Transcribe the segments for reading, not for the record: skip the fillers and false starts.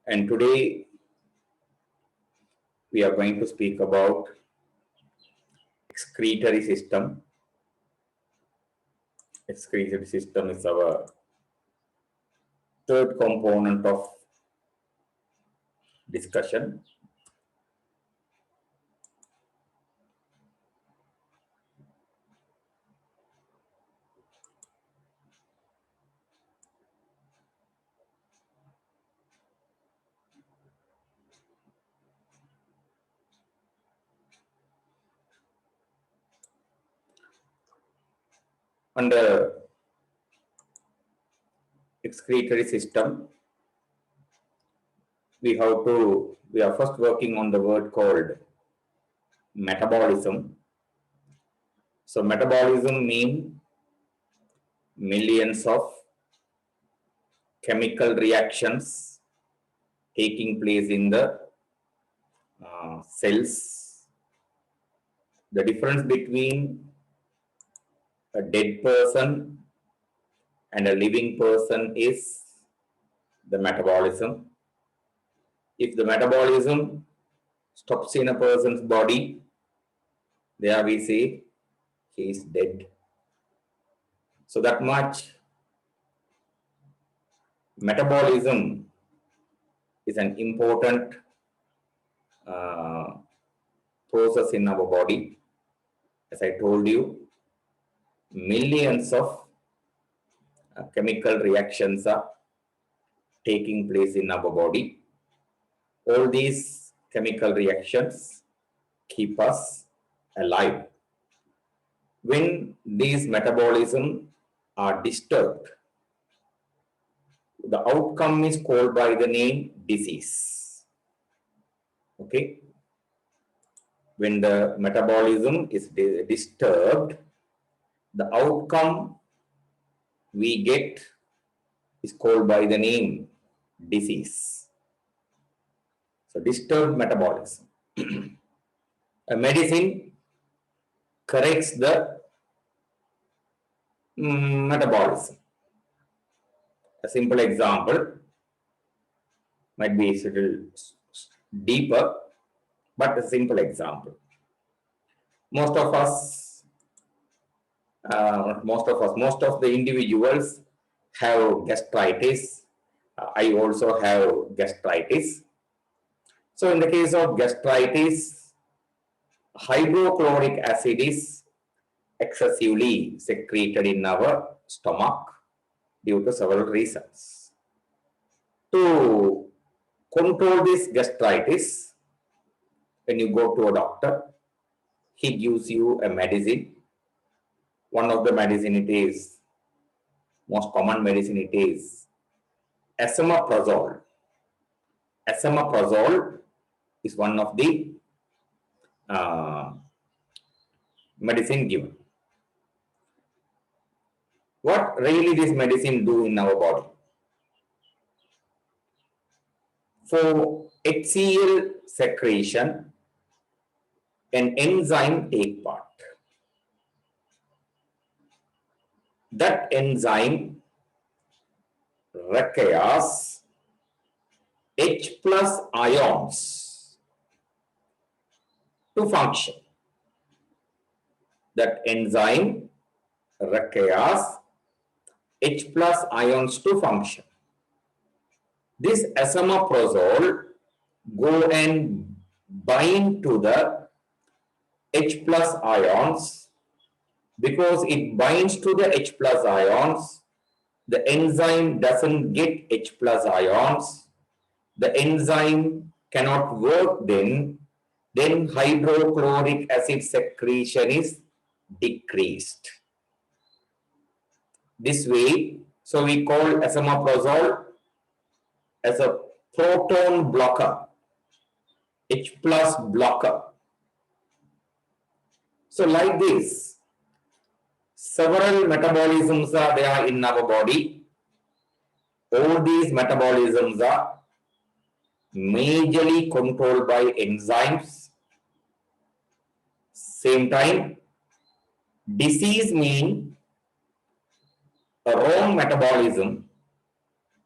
And today we are going to speak about excretory system. Excretory system is our third component of discussion. Under excretory system, we are first working on the word called metabolism. So metabolism means millions of chemical reactions taking place in the cells. The difference between a dead person and a living person is the metabolism. If the metabolism stops in a person's body, there we say he is dead. So that much metabolism is an important process in our body. As I told you, millions of chemical reactions are taking place in our body. All these chemical reactions keep us alive. When these metabolism are disturbed, the outcome is called by the name disease. Okay? When the metabolism is disturbed, the outcome we get is called by the name disease. So disturbed metabolism. A medicine corrects the metabolism. A simple example might be a little deeper, but a simple example. Most of the individuals have gastritis. I also have gastritis. So in the case of gastritis, hydrochloric acid is excessively secreted in our stomach due to several reasons. To control this gastritis, when you go to a doctor, he gives you a medicine. One of the medicine it is, most common medicine it is esomeprazole. Esomeprazole is one of the medicine given. What really this medicine do in our body? For HCl secretion, an enzyme take part. That enzyme requires H plus ions to function. That enzyme requires H plus ions to function. This esomeprazole go and bind to the H plus ions. Because it binds to the H plus ions, the enzyme doesn't get H plus ions. The enzyme cannot work then hydrochloric acid secretion is decreased. This way, so we call esomeprazole as a proton blocker, H plus blocker. So like this, several metabolisms are there in our body. All these metabolisms are majorly controlled by enzymes. Same time, disease means a wrong metabolism.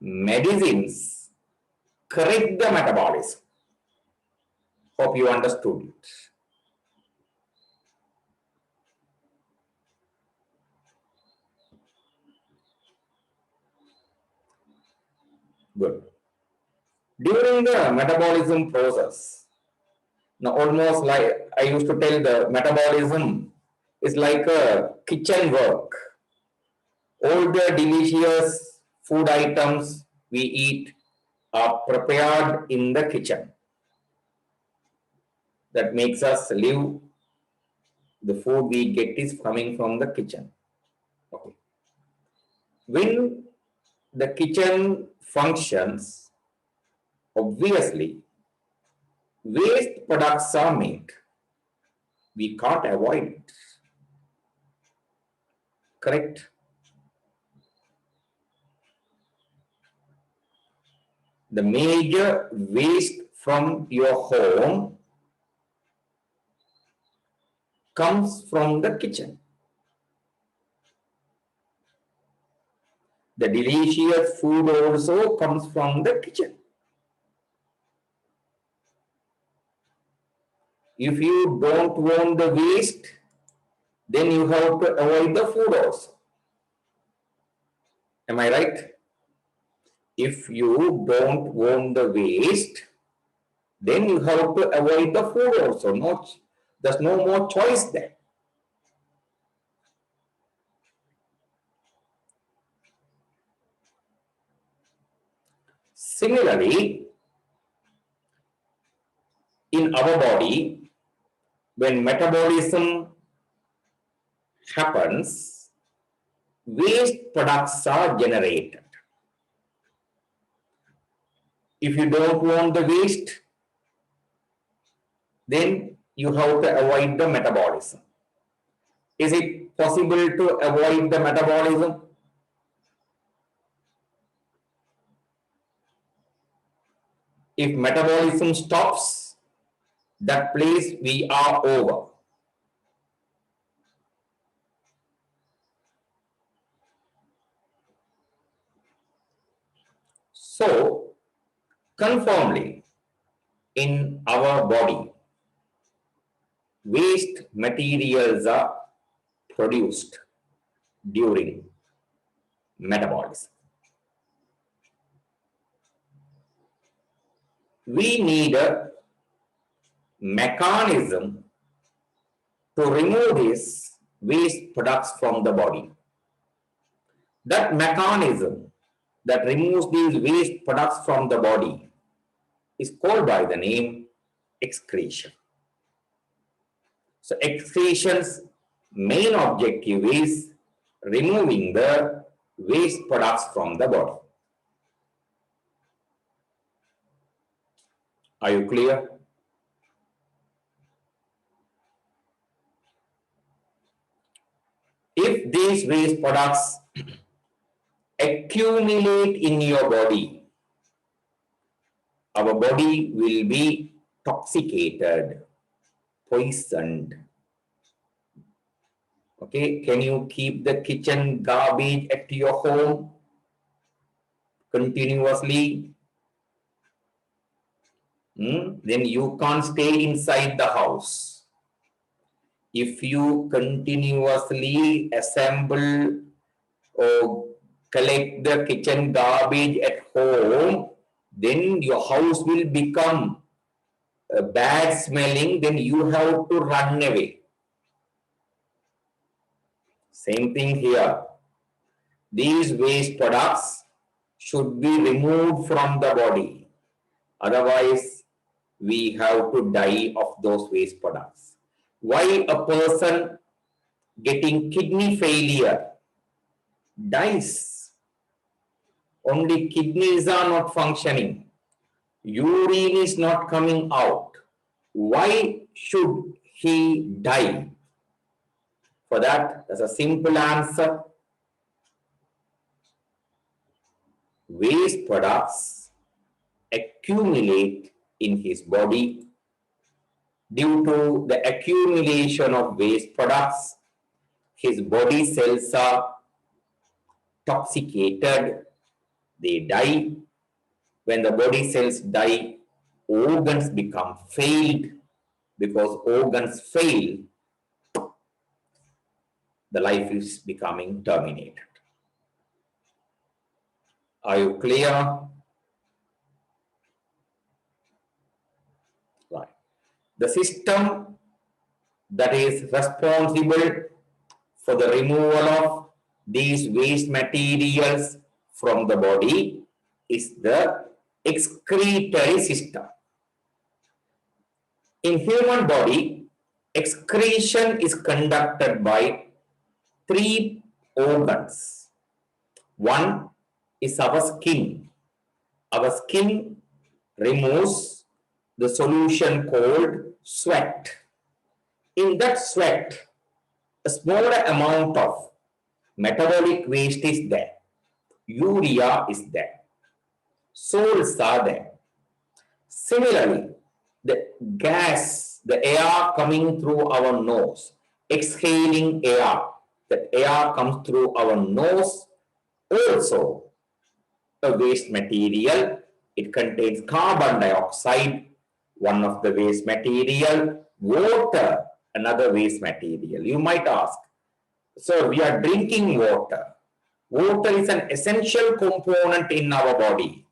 Medicines correct the metabolism. Hope you understood it. Good. During the metabolism process, now almost like I used to tell, the metabolism is like a kitchen work. All the delicious food items we eat are prepared in the kitchen. That makes us live. The food we get is coming from the kitchen. Okay. When the kitchen functions, obviously, waste products are made. We can't avoid it. Correct? The major waste from your home comes from the kitchen. The delicious food also comes from the kitchen. If you don't want the waste, then you have to avoid the food also. Am I right? If you don't want the waste, then you have to avoid the food also. No, there's no more choice there. Similarly, in our body, when metabolism happens, waste products are generated. If you don't want the waste, then you have to avoid the metabolism. Is it possible to avoid the metabolism? If metabolism stops, that place we are over. So, conformly, in our body, waste materials are produced during metabolism. We need a mechanism to remove these waste products from the body. That mechanism that removes these waste products from the body is called by the name excretion. So excretion's main objective is removing the waste products from the body. Are you clear? If these waste products accumulate in your body, our body will be toxicated, poisoned. Okay, can you keep the kitchen garbage at your home continuously? Then you can't stay inside the house. If you continuously assemble or collect the kitchen garbage at home, then your house will become bad smelling, then you have to run away. Same thing here. These waste products should be removed from the body. Otherwise, we have to die of those waste products. Why a person getting kidney failure dies? Only kidneys are not functioning. Urine is not coming out. Why should he die? For that, there's a simple answer. Waste products accumulate in his body. Due to the accumulation of waste products, his body cells are toxicated, they die. When the body cells die, organs become failed. Because organs fail, the life is becoming terminated. Are you clear? Right. The system that is responsible for the removal of these waste materials from the body is the excretory system. In human body, excretion is conducted by three organs. One is our skin. Our skin removes the solution called sweat. In that sweat, a smaller amount of metabolic waste is there. Urea is there. Salts are there. Similarly, the gas, the air coming through our nose, exhaling air, the air comes through our nose, also a waste material. It contains carbon dioxide, one of the waste material, water, another waste material. You might ask, so we are drinking water. Water is an essential component in our body.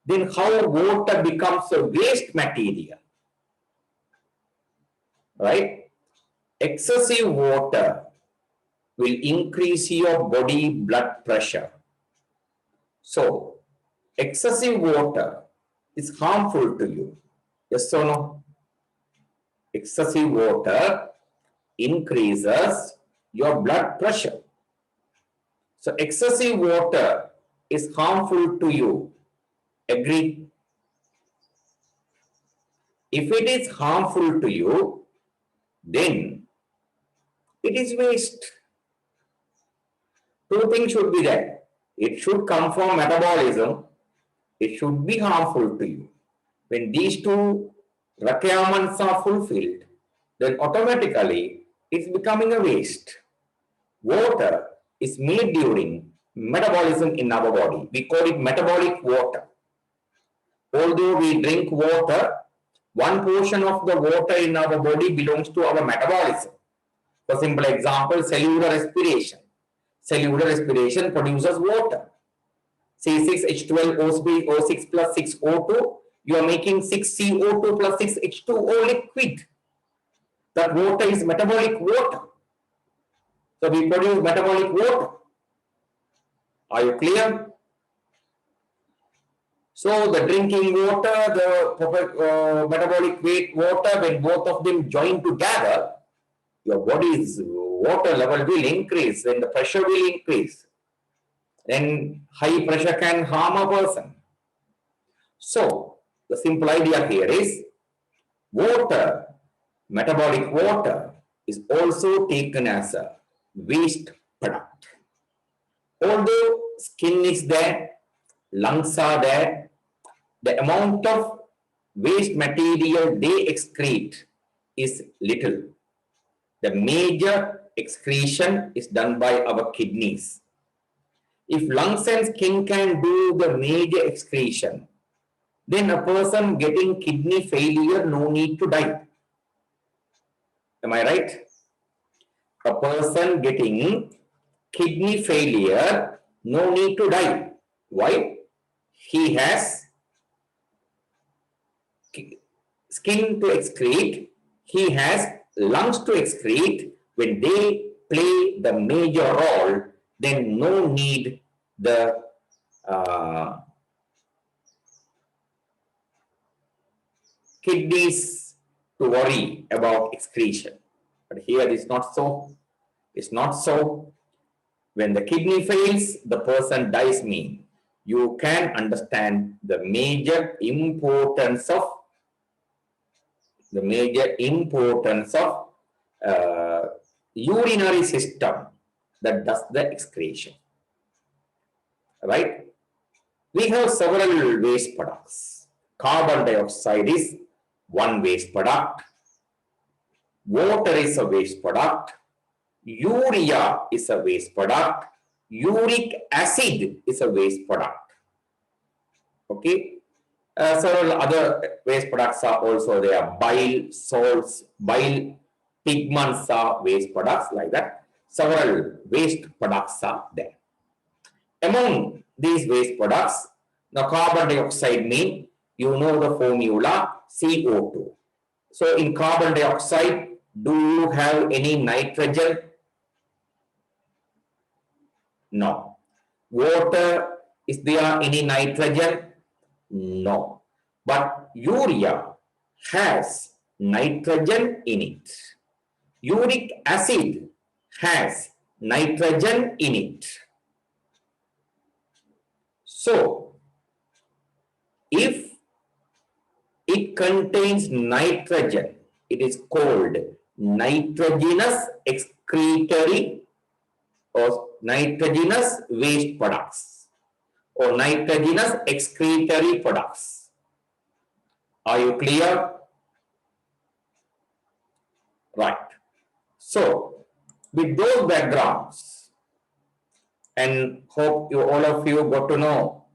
Then how water becomes a waste material? Right? Excessive water will increase your body blood pressure. So, excessive water is harmful to you. Yes or no? Excessive water increases your blood pressure. So, excessive water is harmful to you. Agree? If it is harmful to you, then it is waste. Two things should be there. It should come from metabolism. It should be harmful to you. When these two requirements are fulfilled, then automatically it's becoming a waste. Water is made during metabolism in our body. We call it metabolic water. Although we drink water, one portion of the water in our body belongs to our metabolism. For simple example, cellular respiration. Cellular respiration produces water. C6H12O6 plus 6O2, you are making 6CO2 plus 6H2O liquid. That water is metabolic water. So we produce metabolic water. Are you clear? So the drinking water, the metabolic weight water, when both of them join together, your body's water level will increase and the pressure will increase. Then high pressure can harm a person. So the simple idea here is water, metabolic water, is also taken as a waste product. Although skin is there, lungs are there, the amount of waste material they excrete is little. The major excretion is done by our kidneys. If lungs and skin can do the major excretion, then a person getting kidney failure no need to die. Am I right? A person getting kidney failure no need to die. Why? He has skin to excrete, he has lungs to excrete. When they play the major role, then no need the kidneys to worry about excretion. But here it's not so. It's not so. When the kidney fails, the person dies mean. You can understand the major importance of urinary system that does the excretion. Right? We have several waste products. Carbon dioxide is one waste product. Water is a waste product. Urea is a waste product. Uric acid is a waste product. Okay? Several other waste products are also there. Bile, salts, bile pigments are waste products like that. Several waste products are there. Among these waste products, the carbon dioxide mean, you know the formula CO2. So in carbon dioxide, do you have any nitrogen? No. Water, is there any nitrogen? No. But urea has nitrogen in it. Uric acid has nitrogen in it. So, if it contains nitrogen, it is called nitrogenous excretory or nitrogenous waste products or nitrogenous excretory products. Are you clear? Right. So, with those backgrounds, and hope you all of you got to know,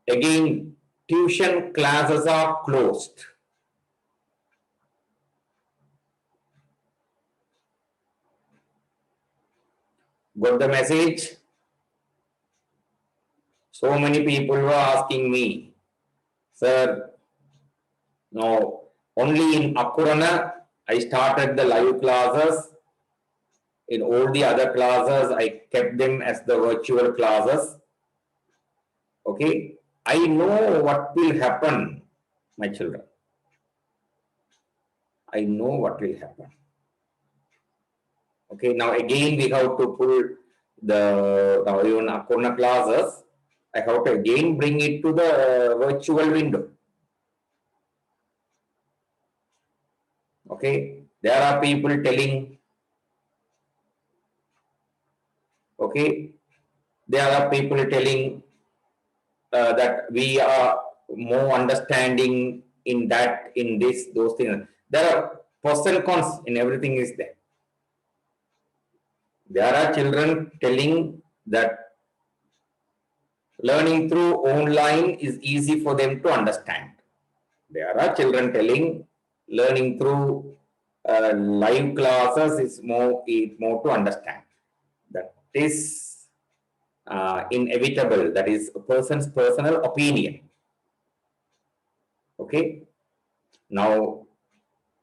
again, tuition classes are closed. Got the message? So many people were asking me, sir, no, only in Akurana I started the live classes. In all the other classes, I kept them as the virtual classes. Okay, I know what will happen, my children. I know what will happen. Okay, now again we have to pull the now even Akurana classes. I have to again bring it to the virtual window. Okay, there are people telling, okay, there are people telling that we are more understanding in that, in this, those things. There are pros and cons in everything is there. There are children telling that learning through online is easy for them to understand. There are children telling learning through live classes is more to understand. That is inevitable. That is a person's personal opinion. Okay. Now,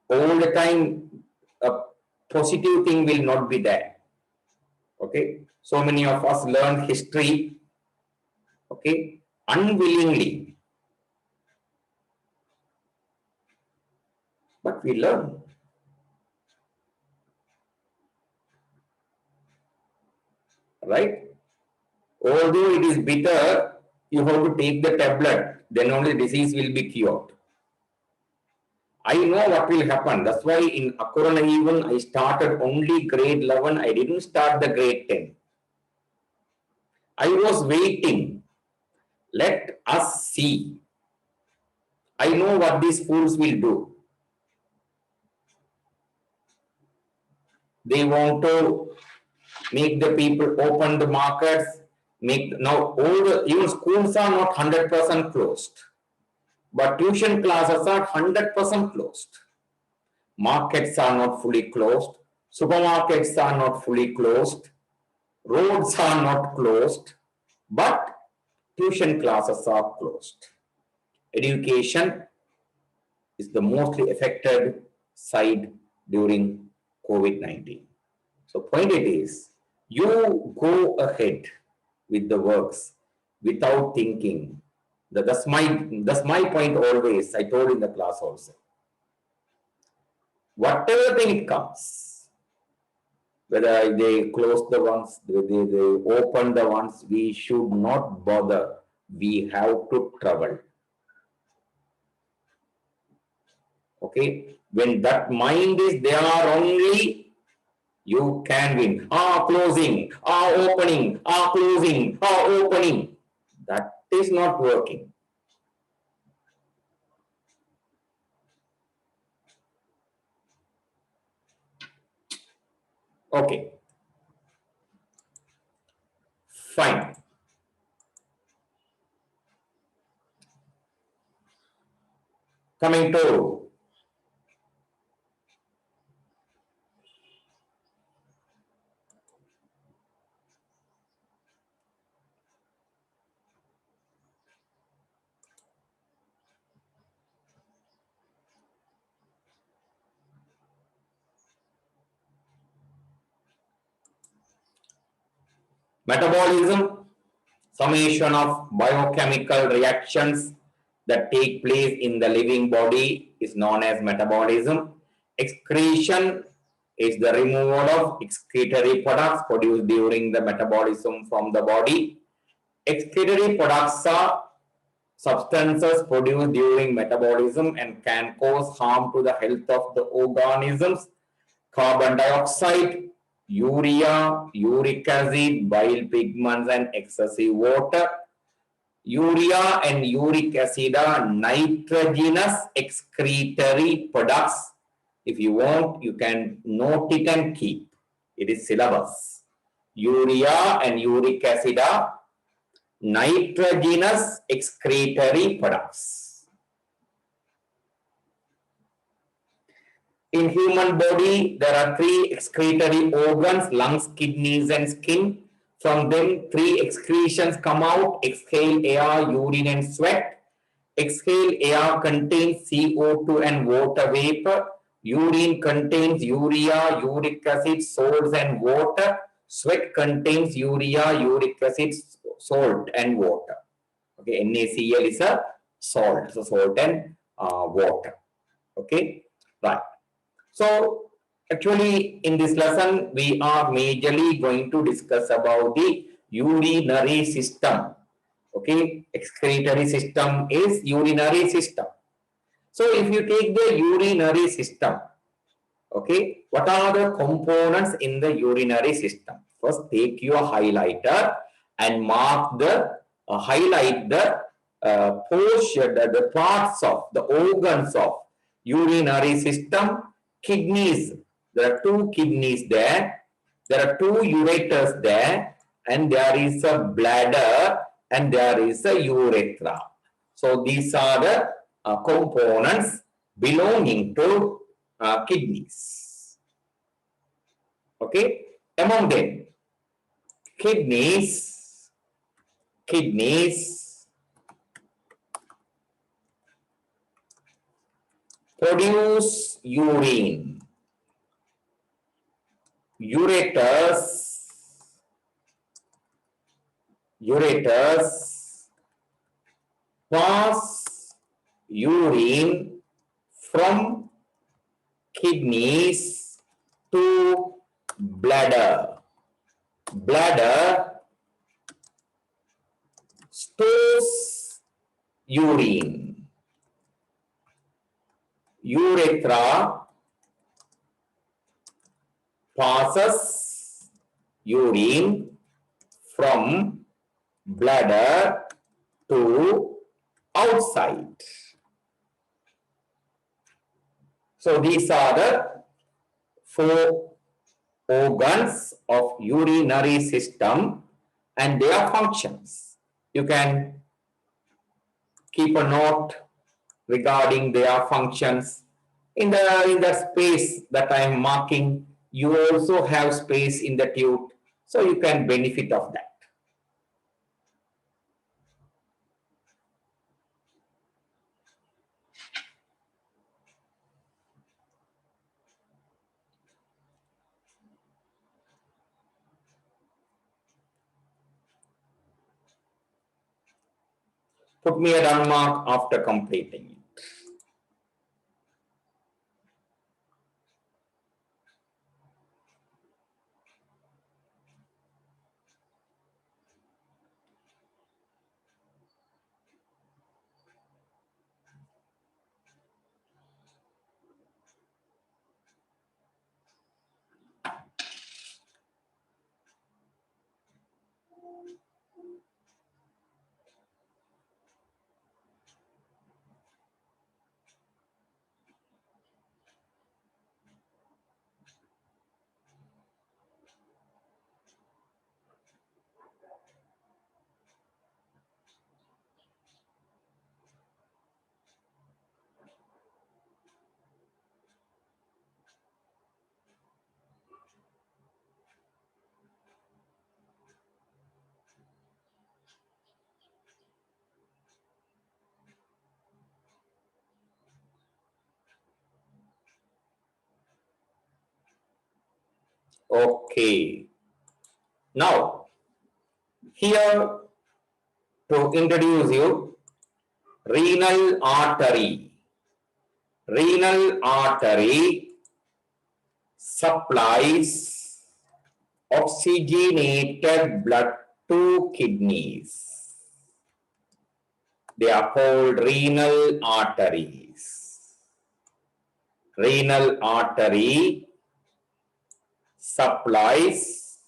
all the time, a positive thing will not be there. Okay. So many of us learn history. Okay. Unwillingly. But we learn. Right? Although it is bitter, you have to take the tablet, then only disease will be cured. I know what will happen. That's why in Akurana even I started only grade 11. I didn't start the grade 10. I was waiting. Let us see. I know what these fools will do. They want to make the people open the markets. Now all the even schools are not 100% closed, but tuition classes are 100% closed. Markets are not fully closed. Supermarkets are not fully closed. Roads are not closed, but tuition classes are closed. Education is the mostly affected side during COVID-19. So point it is, you go ahead with the works without thinking. That's my point always. I told in the class also. Whatever thing it comes, whether they close the ones, they open the ones, we should not bother. We have to travel. Okay? When that mind is there only, you can win. Closing, opening, closing, opening. That is not working. Okay. Fine. Coming to metabolism, summation of biochemical reactions that take place in the living body is known as metabolism. Excretion is the removal of excretory products produced during the metabolism from the body. Excretory products are substances produced during metabolism and can cause harm to the health of the organisms. Carbon dioxide, urea, uric acid, bile pigments, and excessive water. Urea and uric acid are nitrogenous excretory products. If you want, you can note it and keep. It is syllabus. Urea and uric acid are nitrogenous excretory products. In human body, there are three excretory organs: lungs, kidneys, and skin. From them, three excretions come out: exhale air, urine, and sweat. Exhale air contains CO2 and water vapor. Urine contains urea, uric acid, salts, and water. Sweat contains urea, uric acid, salt, and water. Okay, NaCl is a salt, so salt and water. Okay, right. So actually in this lesson, we are majorly going to discuss about the urinary system. Okay, excretory system is urinary system. So if you take the urinary system, okay, what are the components in the urinary system? First, take your highlighter and mark the highlight the portion, the parts of the organs of urinary system. Kidneys, there are two kidneys there, there are two ureters there, and there is a bladder and there is a urethra. So these are the components belonging to kidneys. Okay, among them, kidneys produce urine. Ureters pass urine from kidneys to bladder. Bladder stores urine. Urethra passes urine from bladder to outside. So these are the four organs of urinary system and their functions. You can keep a note regarding their functions in the space that I am marking. You also have space in the tube, so you can benefit of that. Put me a done mark after completing it. Okay. Now, here to introduce you, renal artery. Renal artery supplies oxygenated blood to kidneys. They are called renal arteries. Renal artery supplies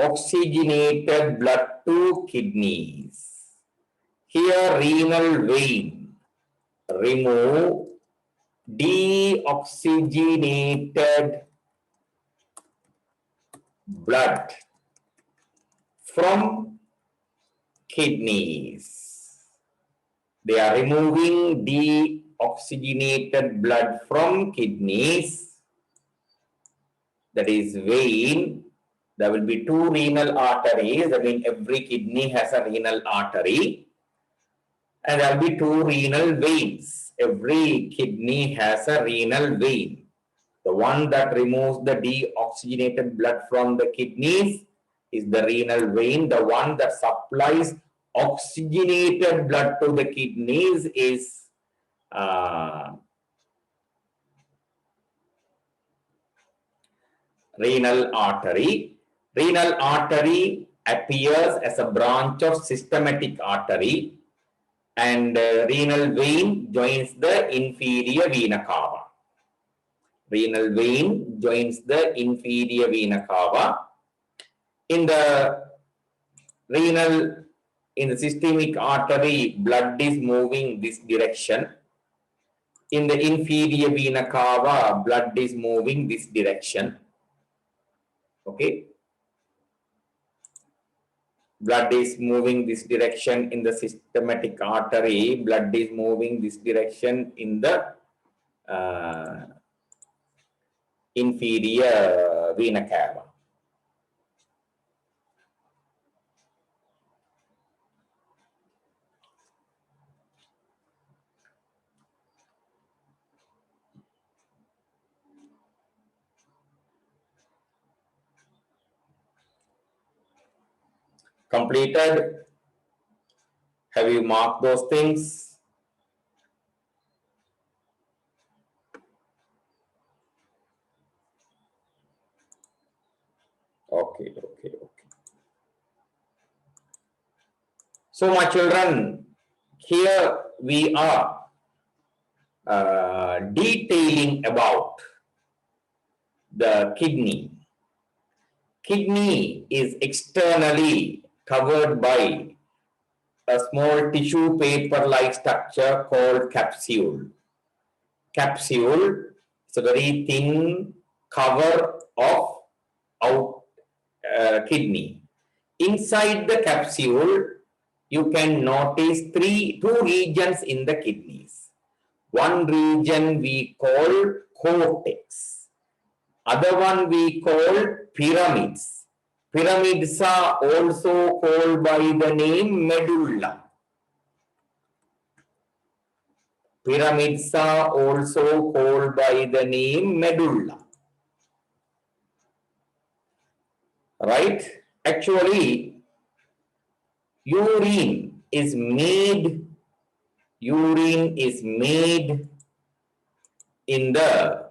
oxygenated blood to kidneys. Here, renal vein remove deoxygenated blood from kidneys. They are removing deoxygenated blood from kidneys. That is vein. There will be two renal arteries. That means every kidney has a renal artery. And there will be two renal veins. Every kidney has a renal vein. The one that removes the deoxygenated blood from the kidneys is the renal vein. The one that supplies oxygenated blood to the kidneys is renal artery. Renal artery appears as a branch of systematic artery, and renal vein joins the inferior vena cava. Renal vein joins the inferior vena cava. In the systemic artery, blood is moving this direction. In the inferior vena cava, blood is moving this direction. Okay. Blood is moving this direction in the systematic artery. Blood is moving this direction in the inferior vena cava. Completed? Have you marked those things? Okay. So, my children, here we are detailing about the kidney. Kidney is externally covered by a small tissue paper-like structure called capsule. Capsule is a very thin cover of kidney. Inside the capsule, you can notice two regions in the kidneys. One region we call cortex. Other one we call pyramids. Pyramids are also called by the name medulla. Pyramids are also called by the name medulla. Right? Actually, urine is made in the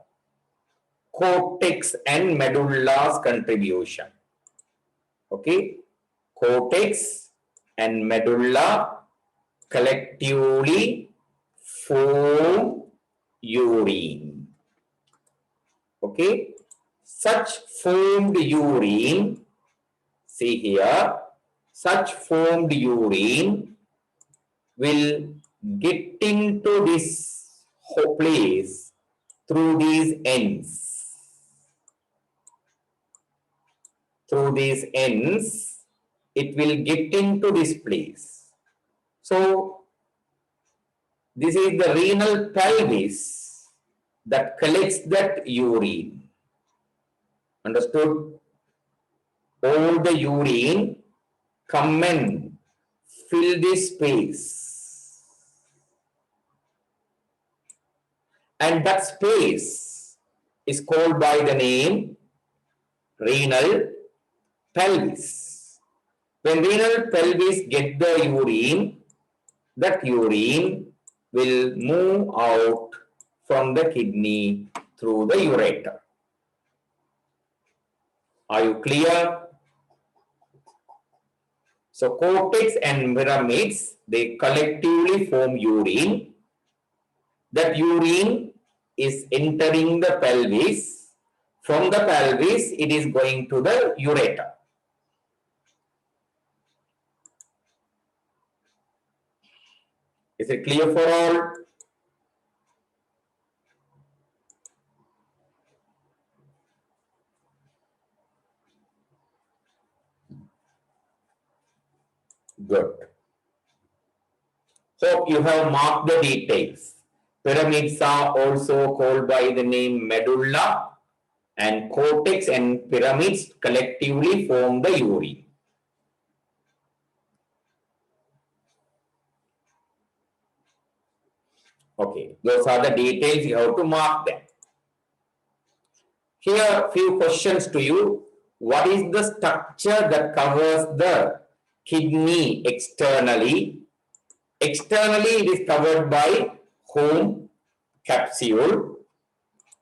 cortex and medulla's contribution. Okay? Cortex and medulla collectively form urine. Okay? Such formed urine, see here, such formed urine will get into this place through these ends. Through these ends, it will get into this place. So, this is the renal pelvis that collects that urine. Understood? All the urine come and fill this space. And that space is called by the name renal pelvis. When renal pelvis get the urine, that urine will move out from the kidney through the ureter. Are you clear? So cortex and pyramids, they collectively form urine. That urine is entering the pelvis. From the pelvis, it is going to the ureter. Is it clear for all? Good. Hope you have marked the details. Pyramids are also called by the name medulla, and cortex and pyramids collectively form the urine. Okay, those are the details, you have to mark them. Here, a few questions to you. What is the structure that covers the kidney externally? Externally, it is covered by whom? Capsule.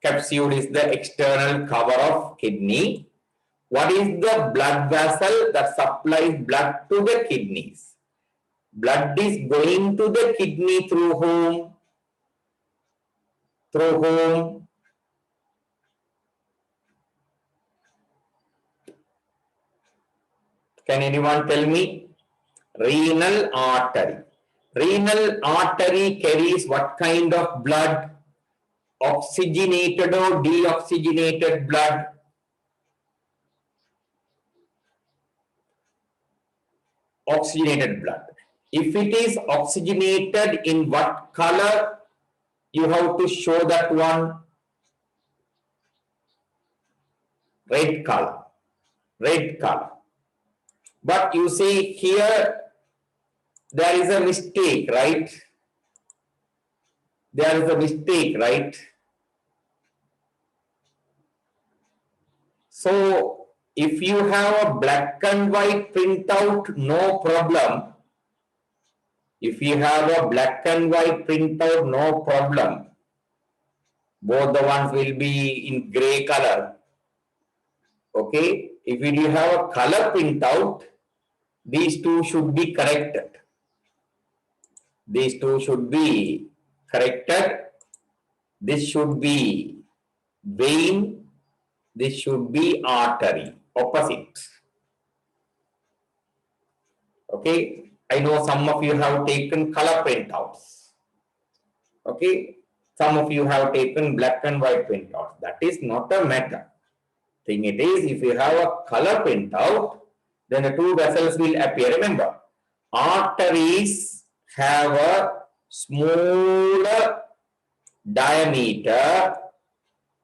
Capsule is the external cover of kidney. What is the blood vessel that supplies blood to the kidneys? Blood is going to the kidney through whom? Through whom? Can anyone tell me? Renal artery. Renal artery carries what kind of blood? Oxygenated or deoxygenated blood? Oxygenated blood. If it is oxygenated, in what color? You have to show that one. Red color. Red color. But you see here, there is a mistake, right? There is a mistake, right? So, if you have a black and white printout, no problem. If you have a black and white printout, no problem. Both the ones will be in gray color. Okay? If you have a color printout, these two should be corrected. These two should be corrected. This should be vein. This should be artery. Opposite. Okay. I know some of you have taken color printouts. Okay. Some of you have taken black and white printouts. That is not a matter. Thing it is, if you have a color printout, then the two vessels will appear. Remember, arteries have a smaller diameter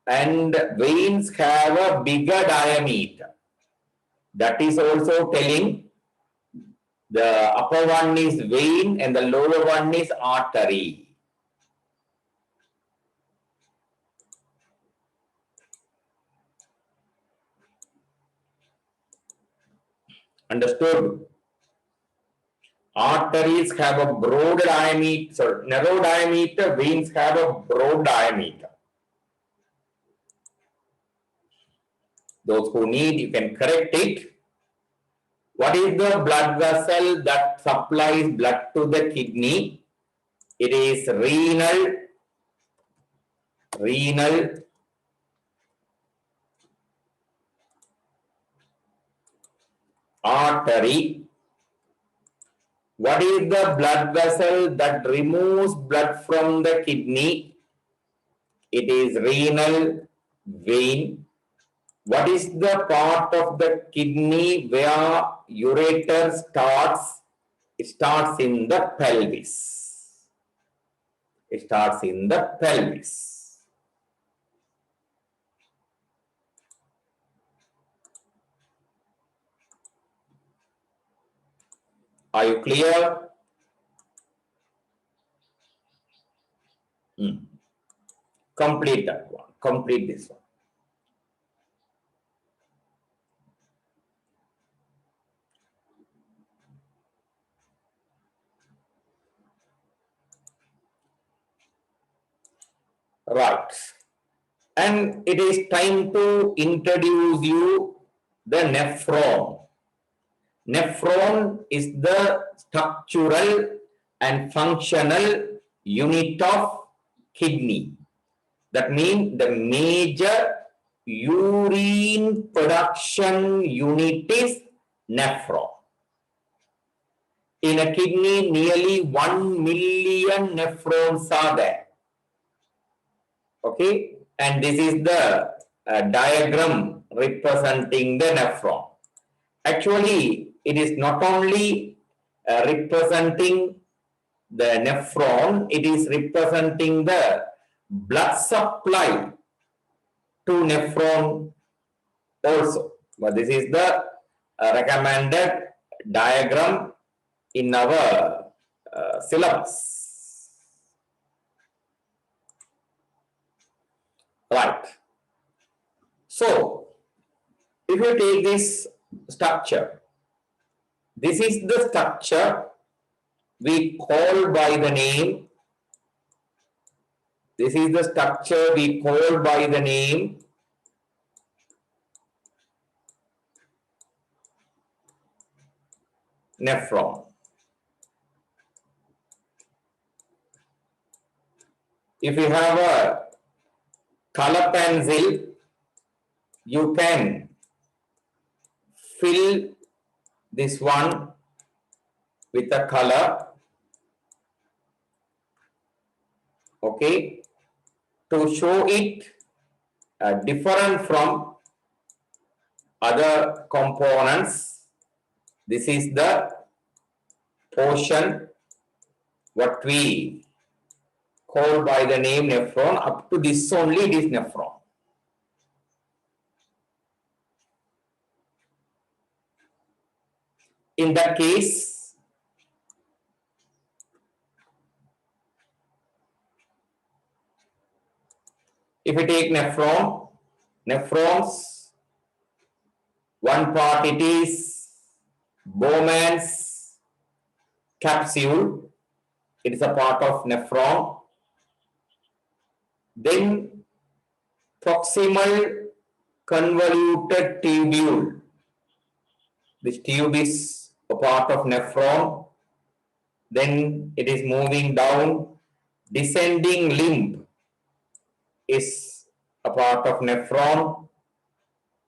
and veins have a bigger diameter. That is also telling the upper one is vein and the lower one is artery. Understood? Arteries have a broad diameter, sorry, narrow diameter, veins have a broad diameter. Those who need, you can correct it. What is the blood vessel that supplies blood to the kidney? It is renal artery. What is the blood vessel that removes blood from the kidney? It is renal vein. What is the part of the kidney where ureter starts? It starts in the pelvis. It starts in the pelvis. Are you clear? Complete that one. Complete this one. Right. And it is time to introduce you the nephron. Nephron is the structural and functional unit of kidney. That means the major urine production unit is nephron. In a kidney, nearly 1 million nephrons are there. Okay, and this is the diagram representing the nephron. Actually, it is not only representing the nephron, it is representing the blood supply to nephron also. But this is the recommended diagram in our syllabus. Right. So, if you take this structure, this is the structure we call by the name. This is the structure we call by the name nephron. If you have a color pencil, you can fill this one with a color, okay, to show it different from other components. This is the portion what we call by the name nephron. Up to this only it is nephron. In that case, if we take nephron, nephrons, one part it is Bowman's capsule, it is a part of nephron. Then proximal convoluted tubule, this tube is a part of nephron. Then it is moving down. Descending limb is a part of nephron.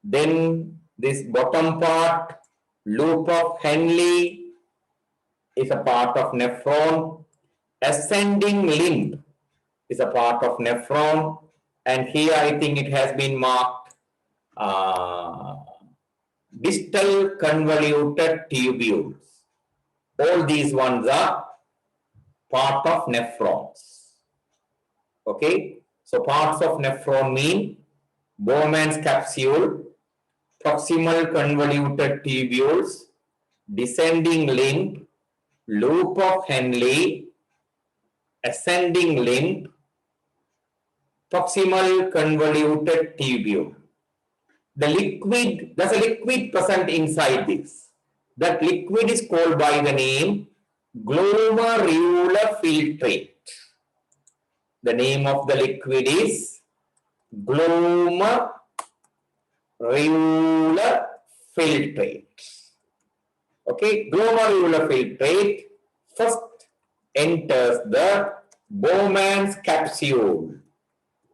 Then this bottom part, loop of Henle, is a part of nephron. Ascending limb is a part of nephron. And here I think it has been marked distal convoluted tubules. All these ones are part of nephrons. Okay, so parts of nephron mean Bowman's capsule, proximal convoluted tubules, descending limb, loop of Henle, ascending limb, proximal convoluted tubule. The liquid, there's a liquid present inside this. That liquid is called by the name glomerular filtrate. The name of the liquid is glomerular filtrate. Okay, glomerular filtrate first enters the Bowman's capsule.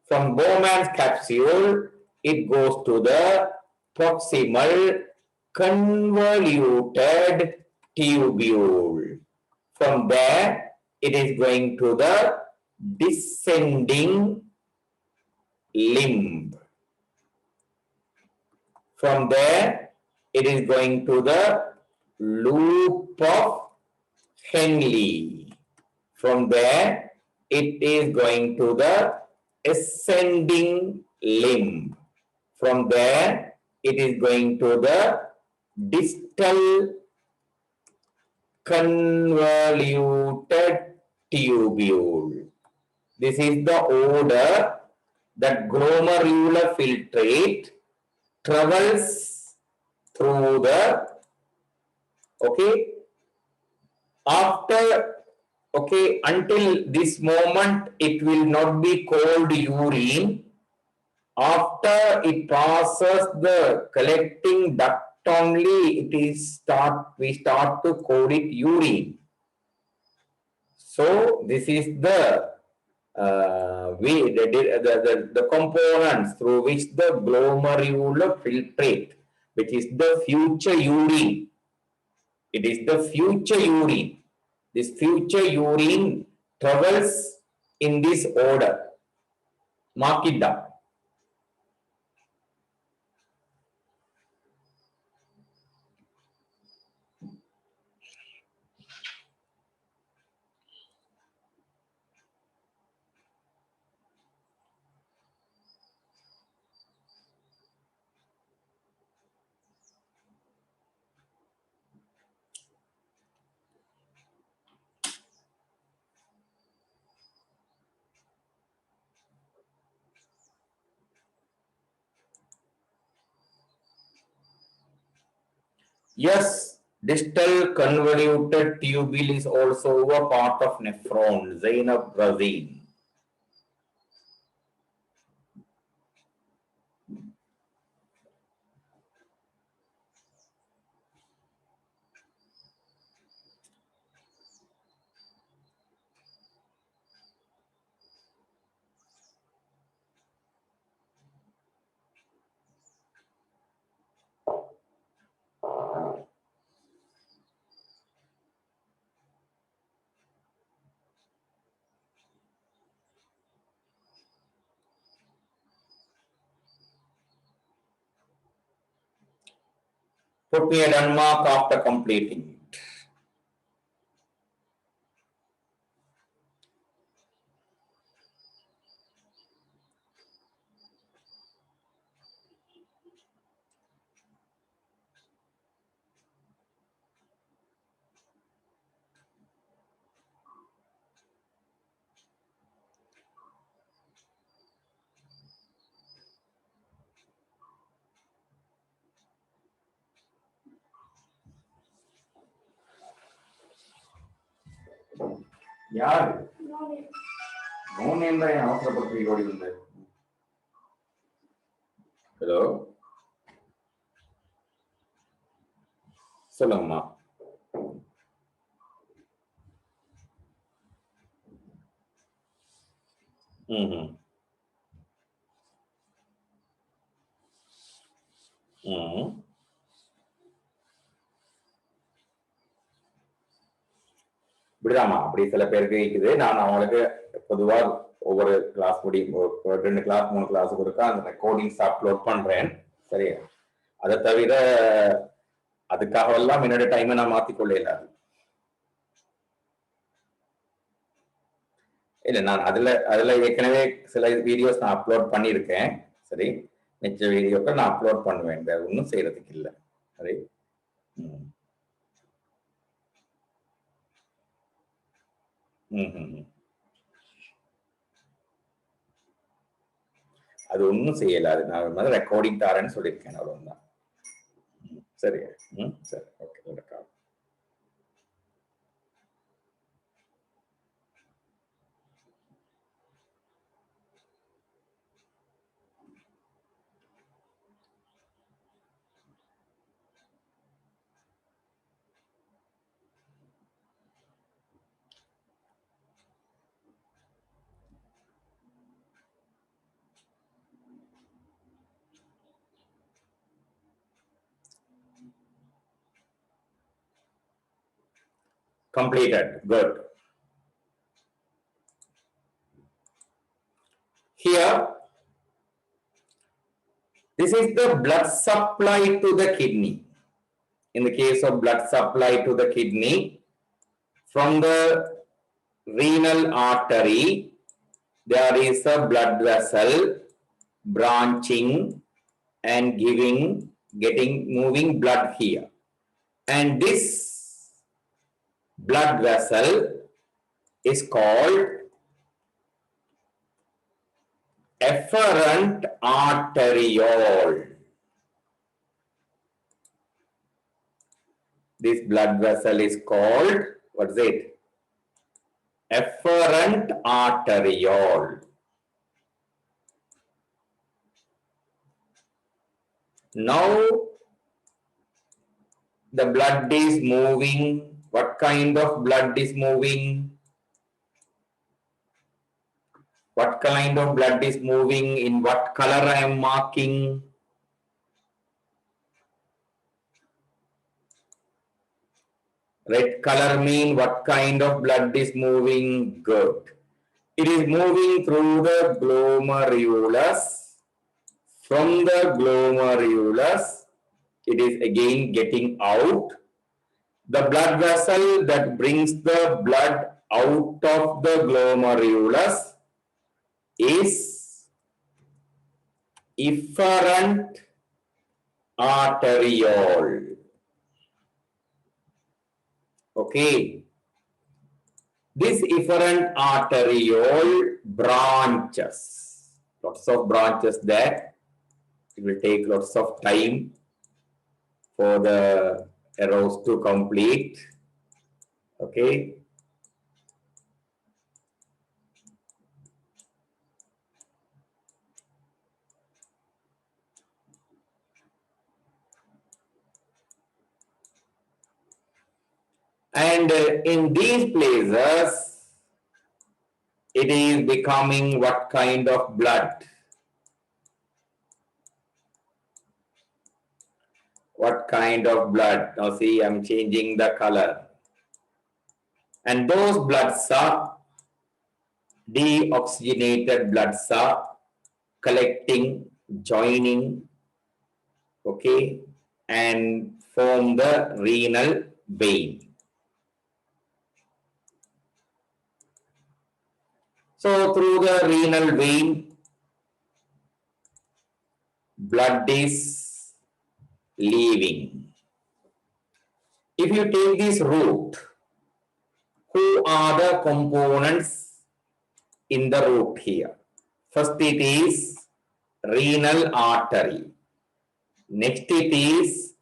From Bowman's capsule, it goes to the proximal convoluted tubule. From there, it is going to the descending limb. From there, it is going to the loop of Henle. From there, it is going to the ascending limb. From there, it is going to the distal convoluted tubule. This is the order that glomerular filtrate travels through the, okay, after Okay, until this moment, it will not be called urine. After it passes the collecting duct only, we start to call it urine. So this is the way the components through which the glomerular filtrate, which is the future urine. It is the future urine. This future urine travels in this order. Mark it down. Yes, distal convoluted tubule is also a part of nephron, Zainab Razin. Put me a done mark after completing it. யாரு no name தான் அவசரப்பட்டு ஓடி வந்தேன். Hello சொல்லுங்கம்மா. ம் ம் இப்படிதாம்மா, அப்படி சில பேருக்கு இருக்குது. நான் அவங்களுக்கு பொதுவாக ஒவ்வொரு கிளாஸ் முடியும் 2 கிளாஸ் 3 கிளாஸுக்கு இருக்கா அந்த ரெக்கார்டிங்ஸ் அப்லோட் பண்றேன். சரியா? அதை தவிர அதுக்காக எல்லாம் என்னோட டைமை நான் மாத்திக்கொள்ள இல்லாது. இல்லை, நான் அதுல ஏற்கனவே சில வீடியோஸ் நான் அப்லோட் பண்ணியிருக்கேன். சரி, மிச்ச வீடியோக்கள் நான் அப்லோட் பண்ணுவேன். வேற ஒன்றும் செய்யறதுக்கு இல்லை. சரி. அது ஒன்றும் செய்யலாது. நான் வந்து ரெக்கார்டிங் தாரேன்னு சொல்லியிருக்கேன், அவ்வளவுதான். சரி. சரி, okay. Completed. Good. Here, this is the blood supply to the kidney. In the case of blood supply to the kidney, from the renal artery, there is a blood vessel branching and moving blood here. And this blood vessel is called efferent arteriole. This blood vessel is called, what is it? efferent arteriole. Now the blood is moving. What kind of blood is moving? What kind of blood is moving? In what color I am marking? Red color mean what kind of blood is moving? Good. It is moving through the glomerulus. From the glomerulus, it is again getting out. The blood vessel that brings the blood out of the glomerulus is efferent arteriole. Okay. This efferent arteriole branches. Lots of branches there. It will take lots of time for the arrows to complete. Okay. And in these places, it is becoming what kind of blood? What kind of blood? Now see, I'm changing the color. And those bloods are deoxygenated bloods are collecting, joining, okay, and form the renal vein. So through the renal vein, blood is leaving. If you take this route, who are the components in the route here? First it is renal artery. Next it is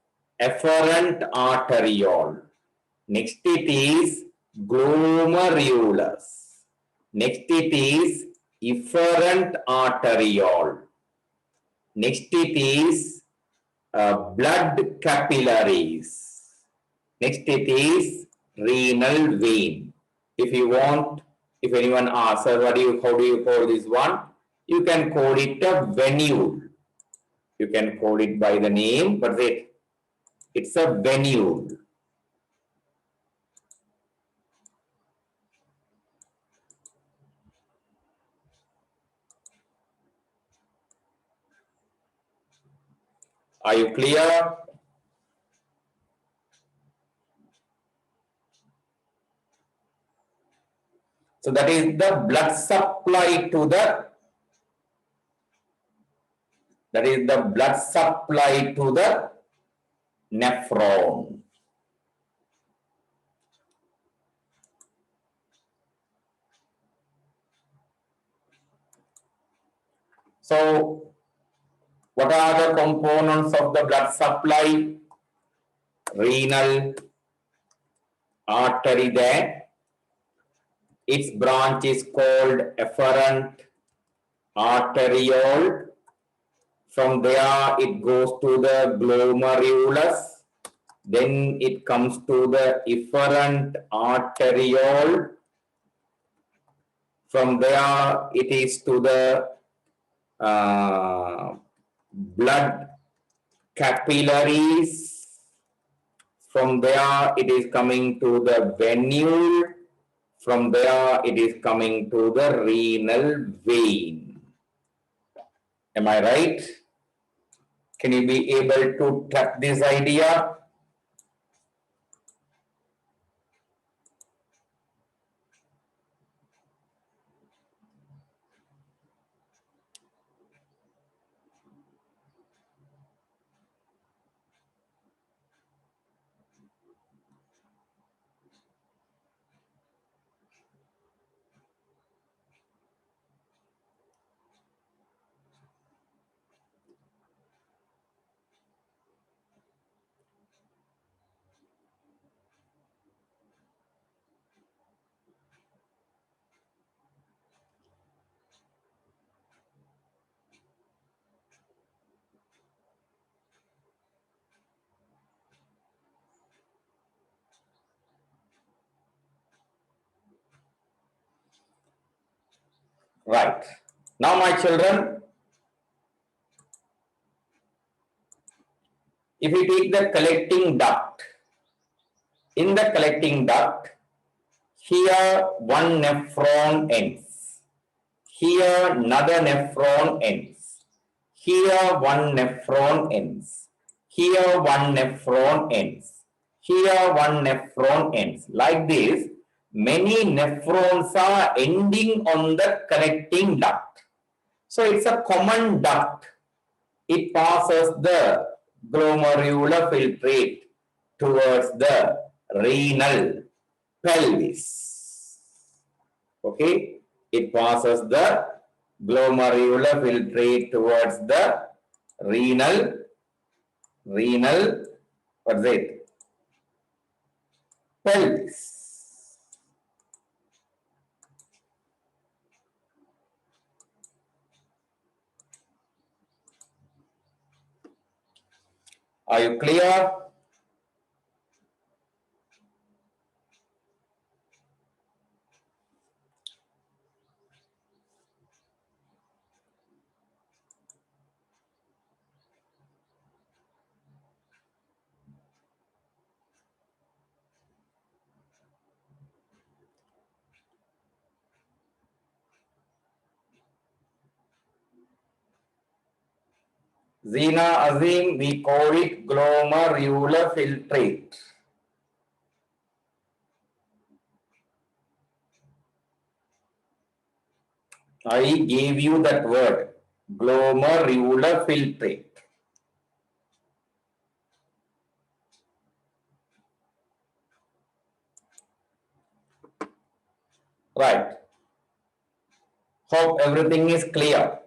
efferent arteriole. Next it is glomerulus. Next it is efferent arteriole. Next it is blood capillaries. Next it is renal vein. If you want, if anyone asks, how do you call this one? You can call it a venule. You can call it by the name, but it's a venule. Are you clear? So that is the blood supply to the nephron. So what are the components of the blood supply? Renal artery there. Its branch is called efferent arteriole. From there, it goes to the glomerulus. Then it comes to the efferent arteriole. From there, it is to the blood capillaries. From there, it is coming to the venule. From there, it is coming to the renal vein. Am I right? Can you be able to track this idea? Right. Now, my children, if we take the collecting duct, in the collecting duct, here one nephron ends. Here another nephron ends. Here one nephron ends. Here one nephron ends. Here one nephron ends. Like this, many nephrons are ending on the collecting duct. So it's a common duct. It passes the glomerular filtrate towards the renal pelvis. Okay, it passes the glomerular filtrate towards the renal, what's it? Pelvis. Are you clear? Zina Azim, we call it glomerular filtrate. I gave you that word, glomerular filtrate. Right. Hope everything is clear.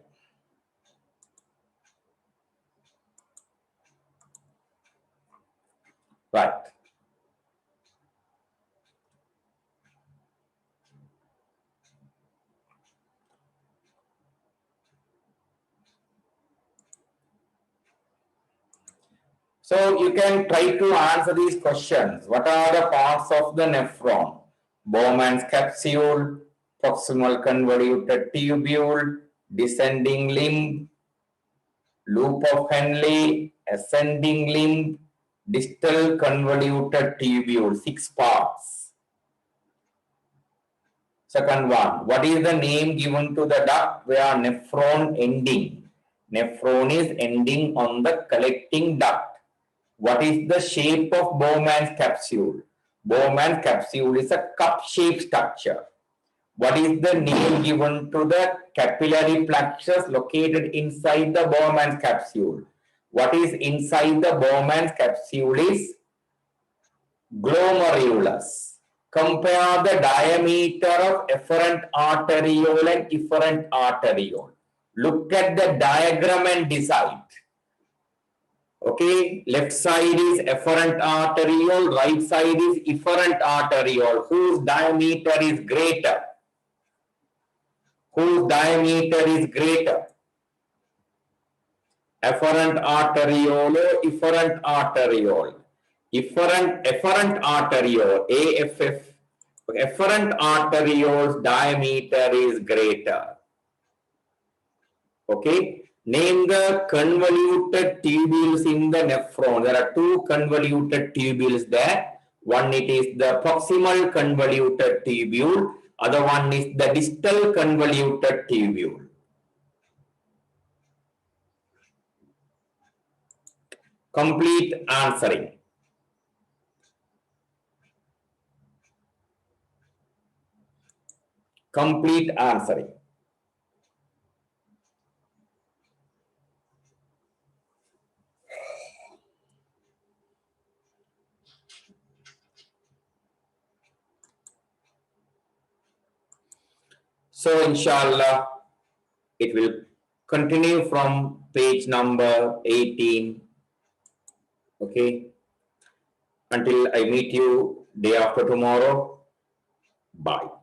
Right. So you can try to answer these questions. What are the parts of the nephron? Bowman's capsule, proximal convoluted tubule, descending limb, loop of Henle, ascending limb, distal convoluted tubule, 6 parts. Second one, what is the name given to the duct where nephron ending? Nephron is ending on the collecting duct. What is the shape of Bowman's capsule? Bowman's capsule is a cup-shaped structure. What is the name given to the capillary plexus located inside the Bowman's capsule? What is inside the Bowman's capsule is glomerulus. Compare the diameter of efferent arteriole and efferent arteriole. Look at the diagram and decide. Okay, left side is efferent arteriole, right side is efferent arteriole. Whose diameter is greater? Whose diameter is greater? Efferent arteriole, efferent arteriole. Efferent arteriole, AFF. Efferent arteriole's diameter is greater. Okay. Name the convoluted tubules in the nephron. There are 2 convoluted tubules there. One, it is the proximal convoluted tubule. Other one is the distal convoluted tubule. Complete answering. Complete answering. So, inshallah, it will continue from page number 18. Okay. Until I meet you day after tomorrow. Bye.